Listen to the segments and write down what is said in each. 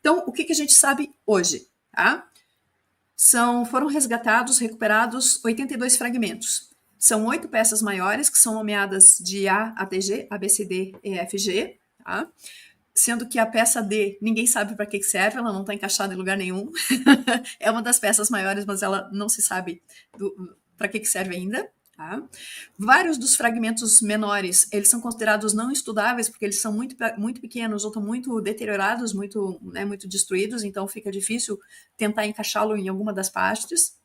Então, o que, que a gente sabe hoje? Tá? Foram resgatados, recuperados 82 fragmentos. São 8 peças maiores, que são nomeadas de A até G, A, B, C, D, E, F, G, tá? Sendo que a peça D, ninguém sabe para que serve, ela não está encaixada em lugar nenhum. É uma das peças maiores, mas ela não se sabe para que serve ainda. Tá? Vários dos fragmentos menores, eles são considerados não estudáveis, porque eles são muito, muito pequenos ou estão muito deteriorados, muito, né, muito destruídos, então fica difícil tentar encaixá-lo em alguma das partes.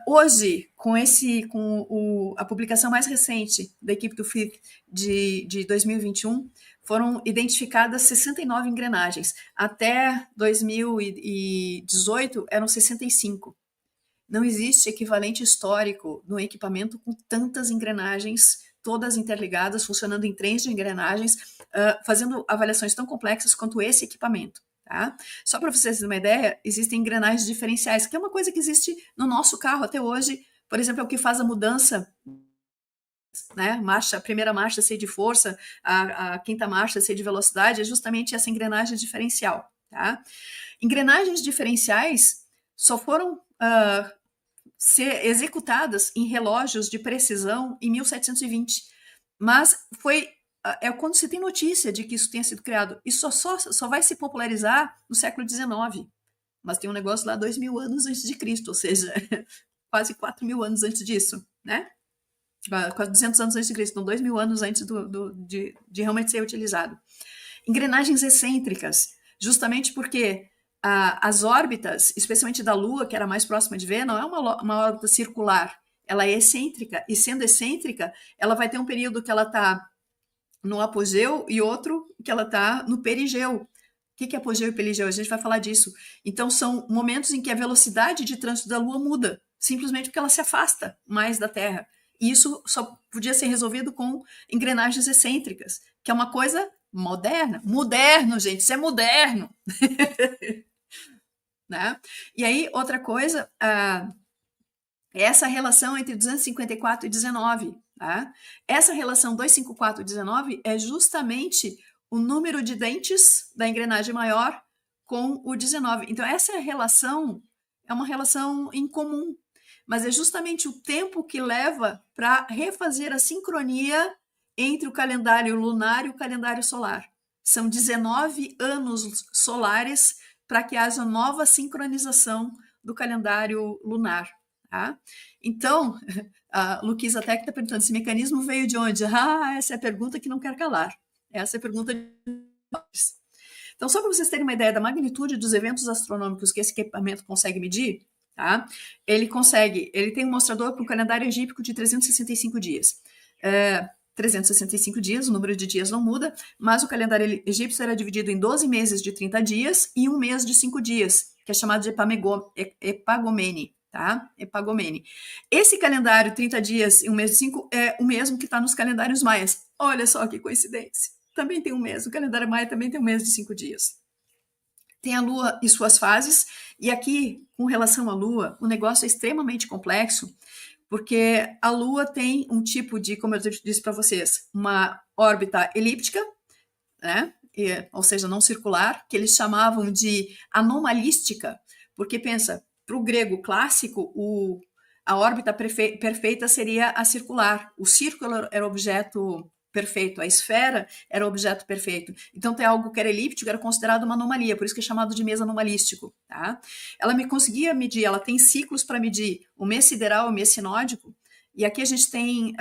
Hoje, com a publicação mais recente da equipe do FIC de 2021, foram identificadas 69 engrenagens. Até 2018 eram 65. Não existe equivalente histórico no equipamento com tantas engrenagens, todas interligadas, funcionando em trens de engrenagens, fazendo avaliações tão complexas quanto esse equipamento. Tá? Só para vocês terem uma ideia, existem engrenagens diferenciais, que é uma coisa que existe no nosso carro até hoje. Por exemplo, é o que faz a mudança, né? A primeira marcha ser de força, a quinta marcha ser de velocidade, é justamente essa engrenagem diferencial. Tá? Engrenagens diferenciais só foram ser executadas em relógios de precisão em 1720, mas é quando se tem notícia de que isso tenha sido criado. Isso só vai se popularizar no século XIX, mas tem um negócio lá 2.000 anos antes de Cristo, ou seja, quase 4.000 anos antes disso, né? Quase 200 anos antes de Cristo, então 2.000 anos antes de realmente ser utilizado. Engrenagens excêntricas, justamente porque as órbitas, especialmente da Lua, que era mais próxima de Vênus, não é uma órbita circular, ela é excêntrica, e sendo excêntrica, ela vai ter um período que ela está no apogeu e outro que ela está no perigeu. O que é apogeu e perigeu? A gente vai falar disso. Então, são momentos em que a velocidade de trânsito da Lua muda, simplesmente porque ela se afasta mais da Terra. E isso só podia ser resolvido com engrenagens excêntricas, que é uma coisa moderna. Moderno, gente, isso é moderno. Né? E aí, outra coisa, essa relação entre 254 e 19. Tá? Essa relação 254 e 19 é justamente o número de dentes da engrenagem maior com o 19. Então, essa relação é uma relação em comum, mas é justamente o tempo que leva para refazer a sincronia entre o calendário lunar e o calendário solar. São 19 anos solares para que haja nova sincronização do calendário lunar. Tá? Então, a Luquisa até que está perguntando, esse mecanismo veio de onde? Essa é a pergunta que não quer calar. Essa é a pergunta de... Então, só para vocês terem uma ideia da magnitude dos eventos astronômicos que esse equipamento consegue medir, tá? Ele tem um mostrador para um calendário egípcio de 365 dias. 365 dias, o número de dias não muda, mas o calendário egípcio era dividido em 12 meses de 30 dias e um mês de 5 dias, que é chamado de epagomene, tá? Epagomene. Esse calendário 30 dias e um mês de 5 é o mesmo que está nos calendários maias. Olha só que coincidência. Também tem um mês, o calendário maia também tem um mês de 5 dias. Tem a Lua e suas fases, e aqui, com relação à Lua, o negócio é extremamente complexo, porque a Lua tem um tipo de, como eu disse para vocês, uma órbita elíptica, né? Ou seja, não circular, que eles chamavam de anomalística, porque pensa, para o grego clássico, a órbita perfeita seria a circular, o círculo era o objeto perfeito, a esfera era o objeto perfeito. Então, ter algo que era elíptico era considerado uma anomalia, por isso que é chamado de mês anomalístico. Tá? Ela conseguia medir, ela tem ciclos para medir o mês sideral e o mês sinódico, e aqui a gente tem,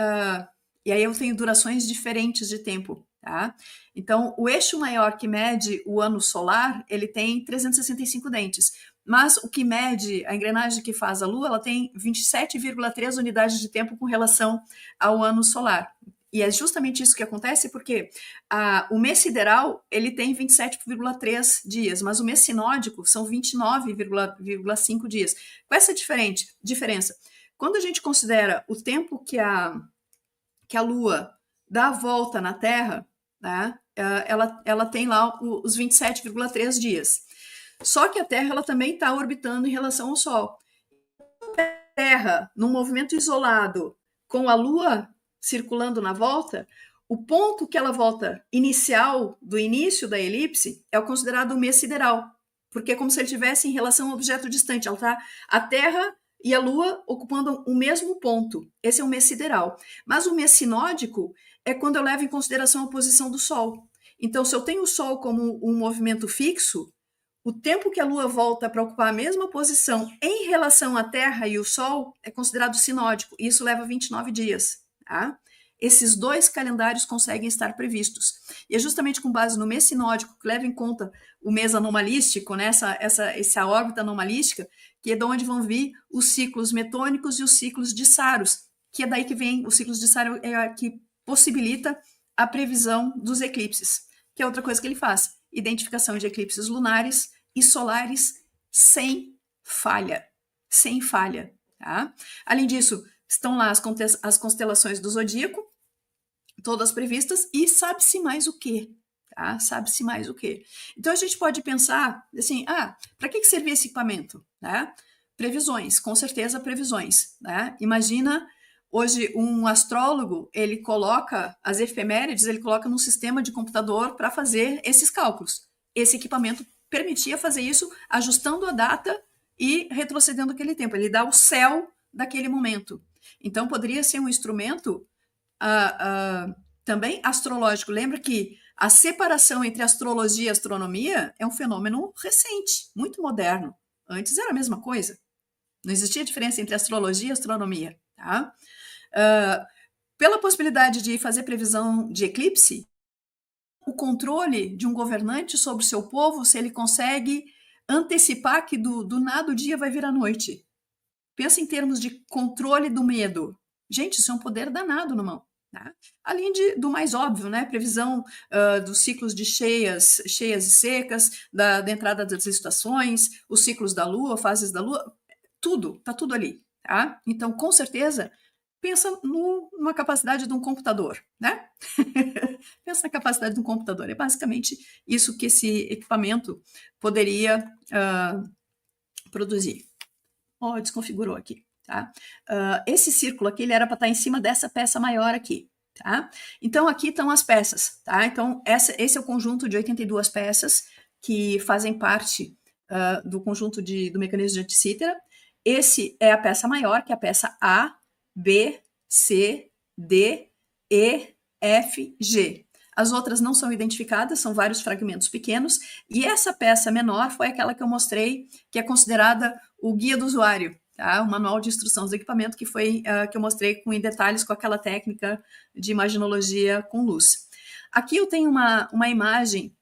e aí eu tenho durações diferentes de tempo. Tá? Então, o eixo maior que mede o ano solar, ele tem 365 dentes, mas o que mede, a engrenagem que faz a Lua, ela tem 27,3 unidades de tempo com relação ao ano solar. E é justamente isso que acontece porque o mês sideral ele tem 27,3 dias, mas o mês sinódico são 29,5 dias. Com essa diferença, quando a gente considera o tempo que a Lua dá a volta na Terra, né, ela tem lá os 27,3 dias. Só que a Terra ela também está orbitando em relação ao Sol. A Terra, num movimento isolado, com a Lua circulando na volta, O ponto que ela volta inicial, do início da elipse, é o considerado o mês sideral, porque é como se ele estivesse em relação a um objeto distante. Ela tá, a Terra e a Lua ocupando o mesmo ponto. Esse é o mês sideral. Mas o mês sinódico é quando eu levo em consideração a posição do Sol. Então, se eu tenho o Sol como um movimento fixo, o tempo que a Lua volta para ocupar a mesma posição em relação à Terra e o Sol é considerado sinódico, e isso leva 29 dias. Tá? Esses dois calendários conseguem estar previstos. E é justamente com base no mês sinódico, que leva em conta o mês anomalístico, né, essa órbita anomalística, que é de onde vão vir os ciclos metônicos e os ciclos de Saros, que é daí que vem os ciclos de Saros, que possibilita a previsão dos eclipses, que é outra coisa que ele faz, identificação de eclipses lunares e solares sem falha, sem falha. Tá? Além disso, estão lá as constelações do zodíaco, todas previstas, e sabe-se mais o quê? Tá? Sabe-se mais o quê? Então a gente pode pensar assim, para que servia esse equipamento? Né? Previsões, com certeza previsões. Né? Imagina hoje um astrólogo, ele coloca as efemérides, ele coloca num sistema de computador para fazer esses cálculos. Esse equipamento permitia fazer isso ajustando a data e retrocedendo aquele tempo. Ele dá o céu daquele momento. Então poderia ser um instrumento também astrológico. Lembra que a separação entre astrologia e astronomia é um fenômeno recente, muito moderno. Antes era a mesma coisa. Não existia diferença entre astrologia e astronomia. Tá? Pela possibilidade de fazer previsão de eclipse, o controle de um governante sobre o seu povo, se ele consegue antecipar que do nada o dia vai vir à noite. Pensa em termos de controle do medo. Gente, isso é um poder danado na mão. Tá? Além do mais óbvio, né? Previsão dos ciclos de cheias e secas, da entrada das estações, os ciclos da Lua, fases da Lua, tá tudo ali. Tá? Então, com certeza, pensa numa capacidade de um computador, né? Pensa na capacidade de um computador. É basicamente isso que esse equipamento poderia produzir. Desconfigurou aqui. Tá? Esse círculo aqui, ele era para estar em cima dessa peça maior aqui. Tá? Então, aqui estão as peças. Tá? Então, esse é o conjunto de 82 peças que fazem parte do conjunto do mecanismo de Anticítera. Esse é a peça maior, que é a peça A, B, C, D, E, F, G. As outras não são identificadas, são vários fragmentos pequenos, e essa peça menor foi aquela que eu mostrei, que é considerada o guia do usuário, tá? O manual de instruções do equipamento, que foi que eu mostrei em detalhes com aquela técnica de imaginologia com luz. Aqui eu tenho uma imagem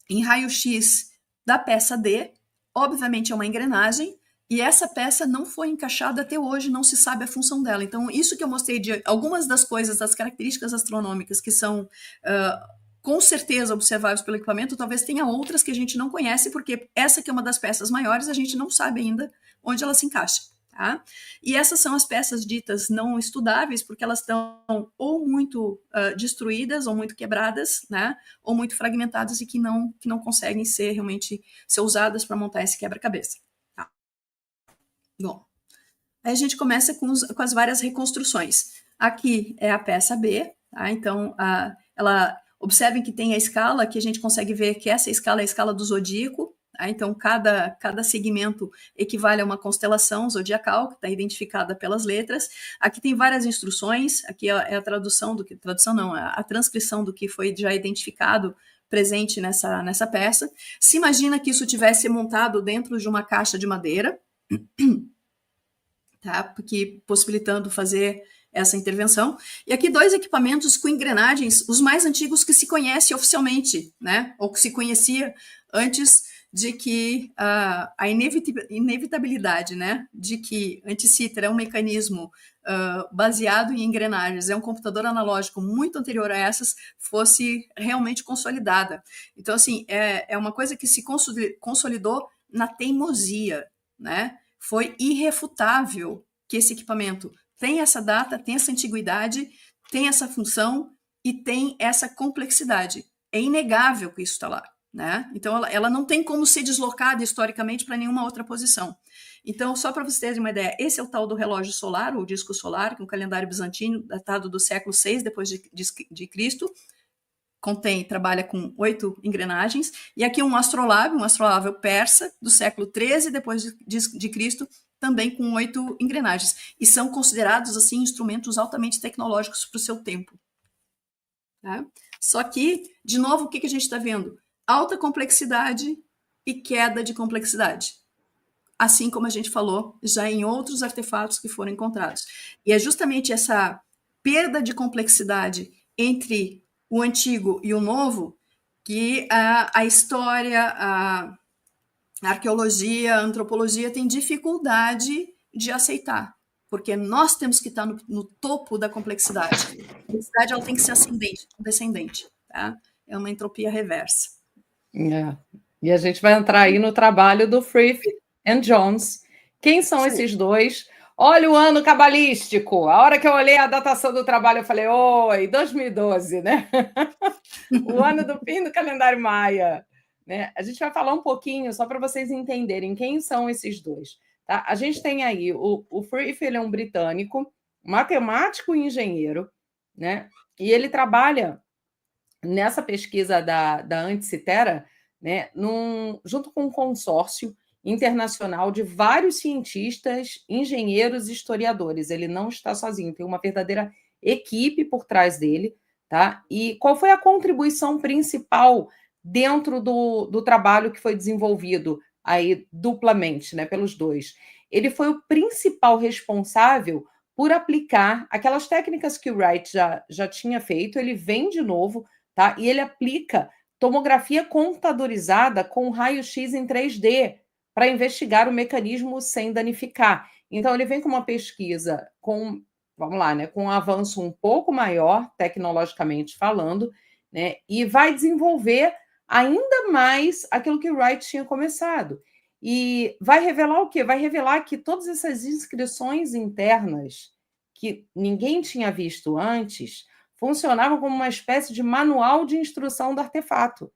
em raio-x da peça D, obviamente é uma engrenagem, e essa peça não foi encaixada até hoje, não se sabe a função dela. Então, isso que eu mostrei de algumas das coisas, das características astronômicas que são com certeza observáveis pelo equipamento, talvez tenha outras que a gente não conhece, porque essa que é uma das peças maiores, a gente não sabe ainda onde ela se encaixa. Tá? E essas são as peças ditas não estudáveis, porque elas estão ou muito destruídas, ou muito quebradas, né? Ou muito fragmentadas e que não conseguem realmente ser usadas para montar esse quebra-cabeça. Tá? Bom, aí a gente começa com as várias reconstruções. Aqui é a peça B, tá? Então, observem que tem a escala, que a gente consegue ver que essa escala é a escala do zodíaco. Tá? Então, cada segmento equivale a uma constelação zodiacal, que está identificada pelas letras. Aqui tem várias instruções, aqui é a a transcrição do que foi já identificado presente nessa peça. Se imagina que isso tivesse montado dentro de uma caixa de madeira, tá? Porque possibilitando fazer essa intervenção. E aqui 2 equipamentos com engrenagens, os mais antigos que se conhece oficialmente, né? Ou que se conhecia antes de que a inevitabilidade, né? De que Anticítera é um mecanismo baseado em engrenagens, é um computador analógico muito anterior a essas, fosse realmente consolidada. Então, assim, é uma coisa que se consolidou na teimosia, né? Foi irrefutável que esse equipamento tem essa data, tem essa antiguidade, tem essa função e tem essa complexidade. É inegável que isso está lá. né? Então, ela não tem como ser deslocada historicamente para nenhuma outra posição. Então, só para vocês terem uma ideia, esse é o tal do relógio solar, ou disco solar, que é um calendário bizantino datado do século VI depois de Cristo, trabalha com 8 engrenagens, e aqui um astrolábio persa do século XIII depois de Cristo, também com 8 engrenagens, e são considerados assim instrumentos altamente tecnológicos para o seu tempo. Tá? Só que, de novo, o que a gente está vendo? Alta complexidade e queda de complexidade. Assim como a gente falou já em outros artefatos que foram encontrados. E é justamente essa perda de complexidade entre o antigo e o novo que a história, a arqueologia, a antropologia tem dificuldade de aceitar, porque nós temos que estar no topo da complexidade. A complexidade ela tem que ser ascendente, não descendente. Tá? É uma entropia reversa. E a gente vai entrar aí no trabalho do Frith and Jones. Quem são esses dois? Olha o ano cabalístico. A hora que eu olhei a datação do trabalho, eu falei, oi, 2012, né? O ano do fim do calendário maia. Né? A gente vai falar um pouquinho, só para vocês entenderem quem são esses dois. Tá? A gente tem aí o Frith, ele é um britânico, matemático e engenheiro, né? E ele trabalha nessa pesquisa da Anticitera, né, junto com um consórcio internacional de vários cientistas, engenheiros e historiadores. Ele não está sozinho, tem uma verdadeira equipe por trás dele. Tá? E qual foi a contribuição principal dentro do trabalho que foi desenvolvido aí duplamente, né, pelos dois? Ele foi o principal responsável por aplicar aquelas técnicas que o Wright já tinha feito, ele vem de novo, tá? E ele aplica tomografia computadorizada com raio-x em 3D para investigar o mecanismo sem danificar. Então, ele vem com uma pesquisa com, vamos lá, né, com um avanço um pouco maior, tecnologicamente falando, né, e vai desenvolver ainda mais aquilo que o Wright tinha começado. E vai revelar o quê? Vai revelar que todas essas inscrições internas que ninguém tinha visto antes funcionavam como uma espécie de manual de instrução do artefato.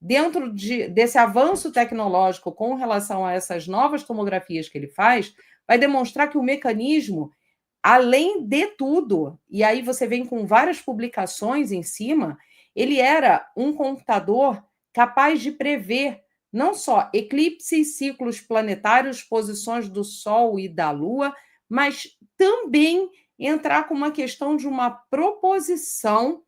Dentro desse avanço tecnológico com relação a essas novas tomografias que ele faz, vai demonstrar que o mecanismo, além de tudo, e aí você vem com várias publicações em cima, ele era um computador capaz de prever não só eclipses, ciclos planetários, posições do Sol e da Lua, mas também entrar com uma questão de uma proposição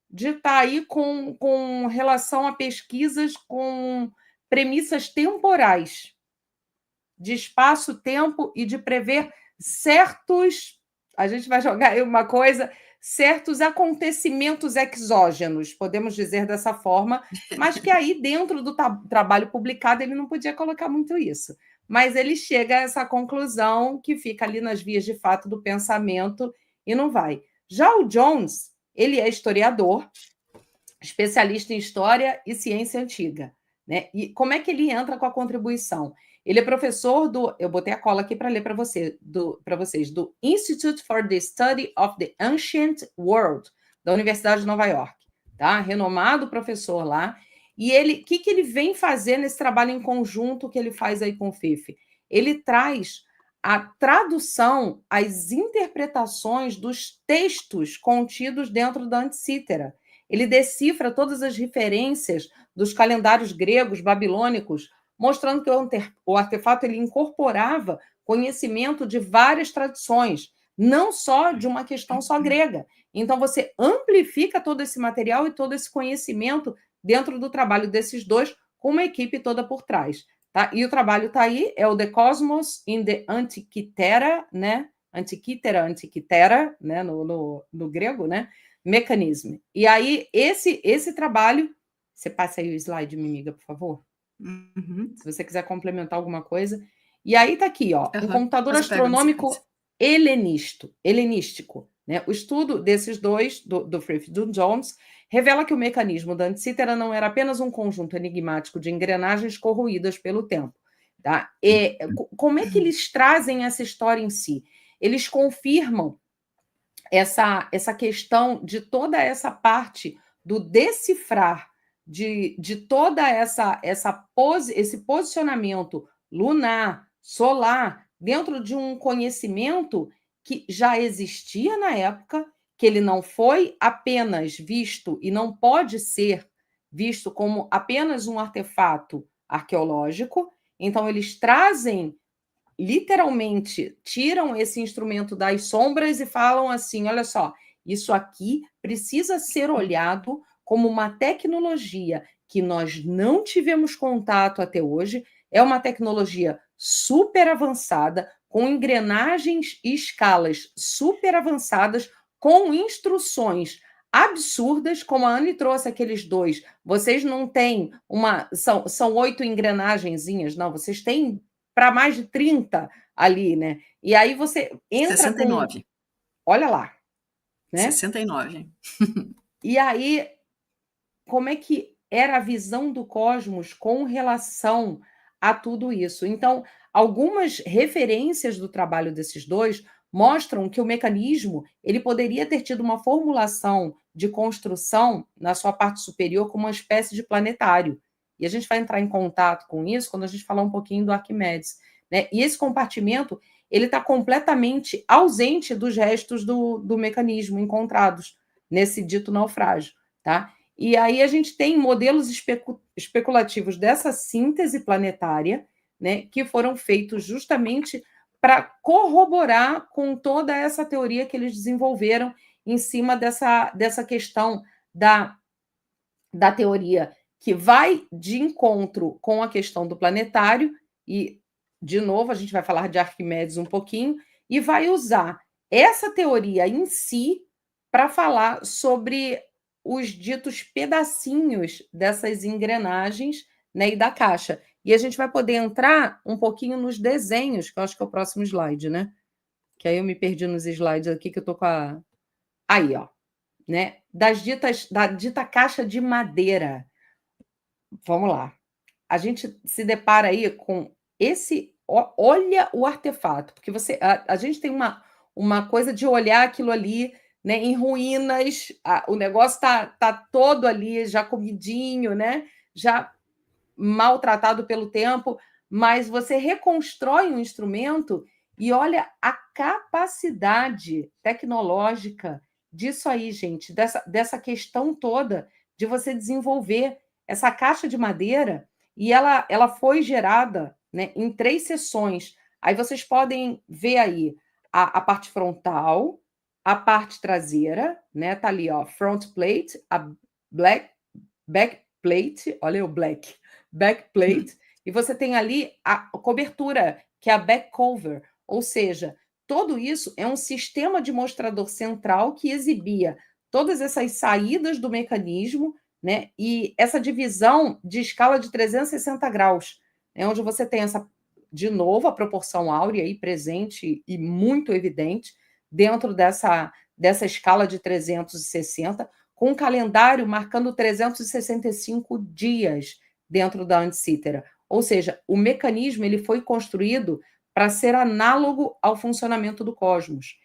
de estar aí com relação a pesquisas com premissas temporais, de espaço-tempo e de prever certos, a gente vai jogar aí uma coisa, certos acontecimentos exógenos, podemos dizer dessa forma, mas que aí dentro do trabalho publicado ele não podia colocar muito isso. Mas ele chega a essa conclusão que fica ali nas vias de fato do pensamento e não vai. Já o Jones, ele é historiador, especialista em história e ciência antiga. Né? E como é que ele entra com a contribuição? Ele é professor eu botei a cola aqui para ler para vocês, do Institute for the Study of the Ancient World, da Universidade de Nova York. Tá? Renomado professor lá. E o que ele vem fazer nesse trabalho em conjunto que ele faz aí com o FIF? Ele traz a tradução, as interpretações dos textos contidos dentro da Anticítera. Ele decifra todas as referências dos calendários gregos, babilônicos, mostrando que o artefato ele incorporava conhecimento de várias tradições, não só de uma questão só grega. Então, você amplifica todo esse material e todo esse conhecimento dentro do trabalho desses dois, com uma equipe toda por trás. Tá? E o trabalho está aí, é o The Cosmos in the Antikythera, né? Antikythera, né? No grego, né? Mecanismo. E aí, esse trabalho... Você passa aí o slide, minha amiga, por favor? Uhum. Se você quiser complementar alguma coisa. E aí está aqui, ó, um computador astronômico helenístico. Né? O estudo desses dois, do Frith e do Jones, revela que o mecanismo da Anticítera não era apenas um conjunto enigmático de engrenagens corroídas pelo tempo. Tá? Como é que eles trazem essa história em si? Eles confirmam essa questão de toda essa parte do decifrar de toda esse posicionamento lunar, solar, dentro de um conhecimento que já existia na época, que ele não foi apenas visto e não pode ser visto como apenas um artefato arqueológico. Então, eles trazem, literalmente, tiram esse instrumento das sombras e falam assim: olha só, isso aqui precisa ser olhado como uma tecnologia que nós não tivemos contato até hoje, é uma tecnologia super avançada, com engrenagens e escalas super avançadas, com instruções absurdas, como a Anne trouxe aqueles dois. Vocês não têm são 8 engrenagenzinhas, não, vocês têm para mais de 30 ali, né? E aí você entra 69. Olha lá, né? 69. E aí, como é que era a visão do cosmos com relação a tudo isso? Então, algumas referências do trabalho desses dois mostram que o mecanismo ele poderia ter tido uma formulação de construção na sua parte superior como uma espécie de planetário. E a gente vai entrar em contato com isso quando a gente falar um pouquinho do Arquimedes, né? E esse compartimento ele está completamente ausente dos restos do mecanismo encontrados nesse dito naufrágio, tá? E aí a gente tem modelos especulativos dessa síntese planetária, né, que foram feitos justamente para corroborar com toda essa teoria que eles desenvolveram em cima dessa questão da teoria que vai de encontro com a questão do planetário, e, de novo, a gente vai falar de Arquimedes um pouquinho, e vai usar essa teoria em si para falar sobre os ditos pedacinhos dessas engrenagens, né, e da caixa. E a gente vai poder entrar um pouquinho nos desenhos, que eu acho que é o próximo slide, né? Que aí eu me perdi nos slides aqui, que eu tô com a... Aí, ó. Né? Da dita caixa de madeira. Vamos lá. A gente se depara aí com esse... Olha o artefato, porque a gente tem uma coisa de olhar aquilo ali, né, em ruínas, o negócio tá todo ali, já comidinho, né, já maltratado pelo tempo, mas você reconstrói um instrumento e olha a capacidade tecnológica disso aí, gente, dessa questão toda de você desenvolver essa caixa de madeira, e ela foi gerada, né, em 3 seções. Aí vocês podem ver aí a parte frontal, a parte traseira, né? Tá ali, ó, front plate, a back plate, olha o back plate, e você tem ali a cobertura, que é a back cover, ou seja, tudo isso é um sistema de mostrador central que exibia todas essas saídas do mecanismo, né? E essa divisão de escala de 360 graus, né? Onde você tem de novo, a proporção áurea aí presente e muito evidente dentro dessa escala de 360, com um calendário marcando 365 dias dentro da Anticítera. Ou seja, o mecanismo ele foi construído para ser análogo ao funcionamento do cosmos.